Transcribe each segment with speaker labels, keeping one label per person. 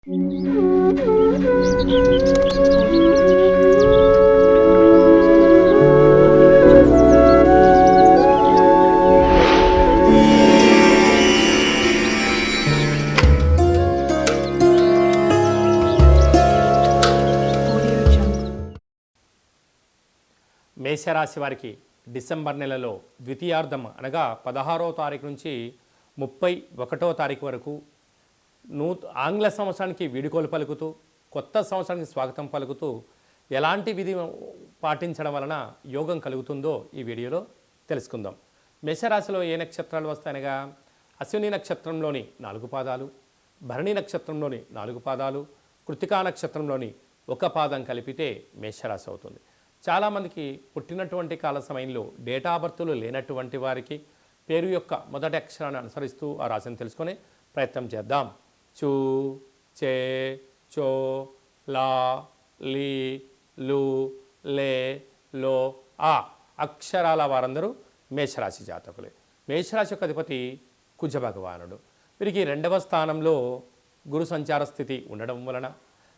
Speaker 1: మేషరాశి వారికి డిసెంబర్ నెలలో ద్వితీయార్థం అనగా 16వ తారీఖు నుంచి 31వ తారీఖు వరకు ఆంగ్ల సంవత్సరానికి వీడుకోలు పలుకుతూ కొత్త సంవత్సరానికి స్వాగతం పలుకుతూ ఎలాంటి విధి పాటించడం వలన యోగం కలుగుతుందో ఈ వీడియోలో తెలుసుకుందాం. మేషరాశిలో ఏ నక్షత్రాలు వస్తాయనగా అశ్విని నక్షత్రంలోని 4 పాదాలు, భరణి నక్షత్రంలోని 4 పాదాలు, కృత్తికా నక్షత్రంలోని 1 పాదం కలిపితే మేషరాశి అవుతుంది. చాలామందికి పుట్టినటువంటి కాల సమయంలో డేటా బర్తులు లేనటువంటి వారికి పేరు యొక్క మొదటి అక్షరాన్ని అనుసరిస్తూ ఆ రాశిని తెలుసుకునే ప్రయత్నం చేద్దాం. చూ, చే, చో, లా, లీ, లు, లే, లో, ఆ అక్షరాల వారందరూ మేషరాశి జాతకులే. మేషరాశి యొక్క అధిపతి కుజ భగవానుడు. వీరికి 2వ స్థానంలో గురు సంచార స్థితి ఉండడం వలన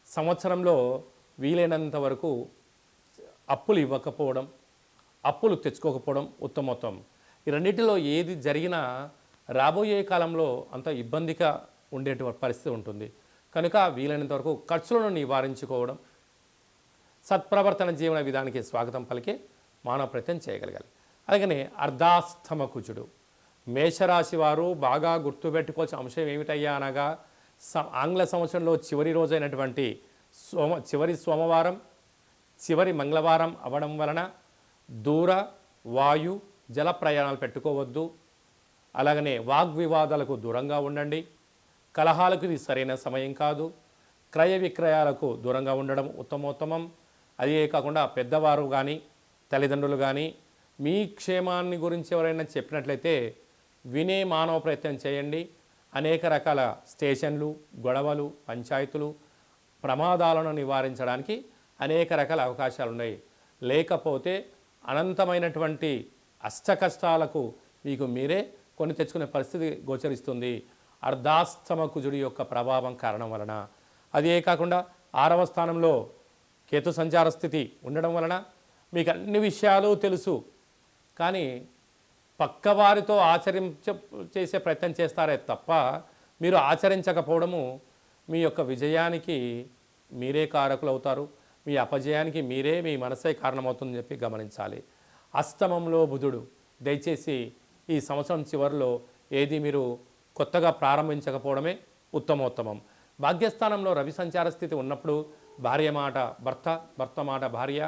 Speaker 1: సంవత్సరంలో వీలైనంత వరకు అప్పులు ఇవ్వకపోవడం, అప్పులు తెచ్చుకోకపోవడం ఉత్తమోత్తం. ఈ రెండింటిలో ఏది జరిగినా రాబోయే కాలంలో అంత ఇబ్బందిగా ఉండేటువంటి పరిస్థితి ఉంటుంది. కనుక వీలైనంత వరకు ఖర్చులను నివారించుకోవడం, సత్ప్రవర్తన జీవన విధానానికి స్వాగతం పలికే మానవ ప్రయత్నం చేయగలగాలి. అలాగనే అర్ధాష్టమ కుజుడు. మేషరాశి వారు బాగా గుర్తుపెట్టుకోవాల్సిన అంశం ఏమిటయ్యా అనగా ఆంగ్ల సంవత్సరంలో చివరి రోజైనటువంటి చివరి సోమవారం, చివరి మంగళవారం అవ్వడం వలన దూర, వాయు, జల ప్రయాణాలు పెట్టుకోవద్దు. అలాగనే వాగ్వివాదాలకు దూరంగా ఉండండి. కలహాలకు ఇది సరైన సమయం కాదు. క్రయ విక్రయాలకు దూరంగా ఉండడం ఉత్తమోత్తమం. అదే కాకుండా పెద్దవారు కానీ తల్లిదండ్రులు కానీ మీ క్షేమాన్ని గురించి ఎవరైనా చెప్పినట్లయితే వినే మానవ ప్రయత్నం చేయండి. అనేక రకాల స్టేషన్లు, గొడవలు, పంచాయతీలు, ప్రమాదాలను నివారించడానికి అనేక రకాల అవకాశాలు ఉన్నాయి. లేకపోతే అనంతమైనటువంటి అష్టకష్టాలకు మీకు మీరే కొని తెచ్చుకునే పరిస్థితి గోచరిస్తుంది అర్ధాష్టమ కుజుడి యొక్క ప్రభావం కారణం వలన. అదే కాకుండా 6వ స్థానంలో కేతు సంచార స్థితి ఉండడం వలన మీకు అన్ని విషయాలు తెలుసు, కానీ పక్కవారితో చేసే ప్రయత్నం చేస్తారే తప్ప మీరు ఆచరించకపోవడము మీ యొక్క విజయానికి మీరే కారకులు అవుతారు. మీ అపజయానికి మీరే, మీ మనసే కారణమవుతుందని చెప్పి గమనించాలి. అష్టమంలో బుధుడు. దయచేసి ఈ సంవత్సరం చివరిలో ఏది మీరు కొత్తగా ప్రారంభించకపోవడమే ఉత్తమోత్తమం. భాగ్యస్థానంలో రవి సంచార స్థితి ఉన్నప్పుడు భార్య మాట భర్త, భర్త మాట భార్య,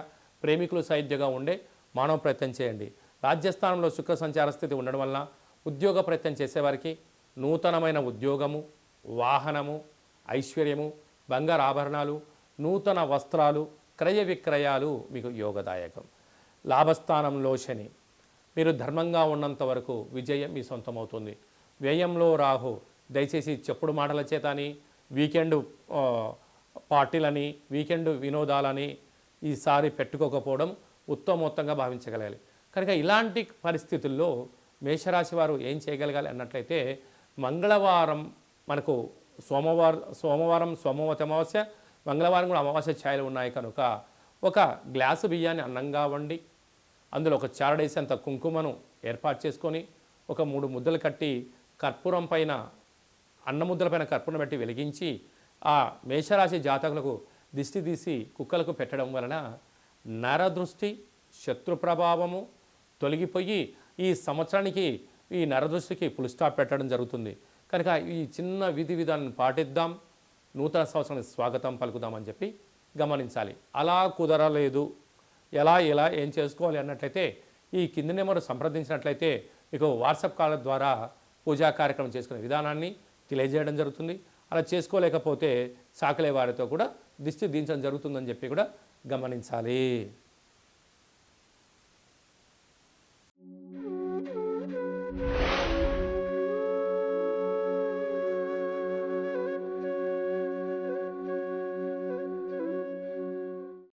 Speaker 1: ప్రేమికులు సైద్యంగా ఉండే మానవ ప్రయత్నం చేయండి. రాజ్యస్థానంలో శుక్ర సంచార స్థితి ఉండడం వలన ఉద్యోగ ప్రయత్నం చేసేవారికి నూతనమైన ఉద్యోగము, వాహనము, ఐశ్వర్యము, బంగారు ఆభరణాలు, నూతన వస్త్రాలు, క్రయ విక్రయాలు మీకు యోగదాయకం. లాభస్థానంలో శని. మీరు ధర్మంగా ఉన్నంత వరకు విజయం మీ సొంతమవుతుంది. వ్యయంలో రాహు. దయచేసి చెప్పుడు మాటల చేతని, వీకెండ్ పార్టీలని, వీకెండ్ వినోదాలని ఈసారి పెట్టుకోకపోవడం ఉత్తమోత్తంగా భావించగలగాలి. కనుక ఇలాంటి పరిస్థితుల్లో మేషరాశి వారు ఏం చేయగలగాలి అన్నట్లయితే మంగళవారం మనకు సోమవారం సోమవతి అమావాస్య, మంగళవారం కూడా అమావాస్య ఛాయలు ఉన్నాయి కనుక ఒక గ్లాసు బియ్యాన్ని అన్నంగా వండి అందులో ఒక చారడేసేంత కుంకుమను ఏర్పాటు చేసుకొని ఒక 3 ముద్దలు కట్టి కర్పూరం పైన అన్నముద్దల పైన కర్పూరం పెట్టి వెలిగించి ఆ మేషరాశి జాతకులకు దిష్టి తీసి కుక్కలకు పెట్టడం వలన నరదృష్టి, శత్రు ప్రభావము తొలగిపోయి ఈ సంవత్సరానికి ఈ నరదృష్టికి ఫుల్ స్టాప్ పెట్టడం జరుగుతుంది. కనుక ఈ చిన్న విధి విధానాన్ని పాటిద్దాం, నూతన సంవత్సరానికి స్వాగతం పలుకుదామని చెప్పి గమనించాలి. అలా కుదరలేదు, ఎలా ఏం చేసుకోవాలి అన్నట్లయితే ఈ కింది నెంబర్ సంప్రదించినట్లయితే మీకు వాట్సాప్ కాల్ ద్వారా పూజా కార్యక్రమం చేసుకునే విధానాన్ని తెలియజేయడం జరుగుతుంది. అలా చేసుకోలేకపోతే సాకలే వారితో కూడా దిష్టి దించడం జరుగుతుందని చెప్పి కూడా గమనించాలి.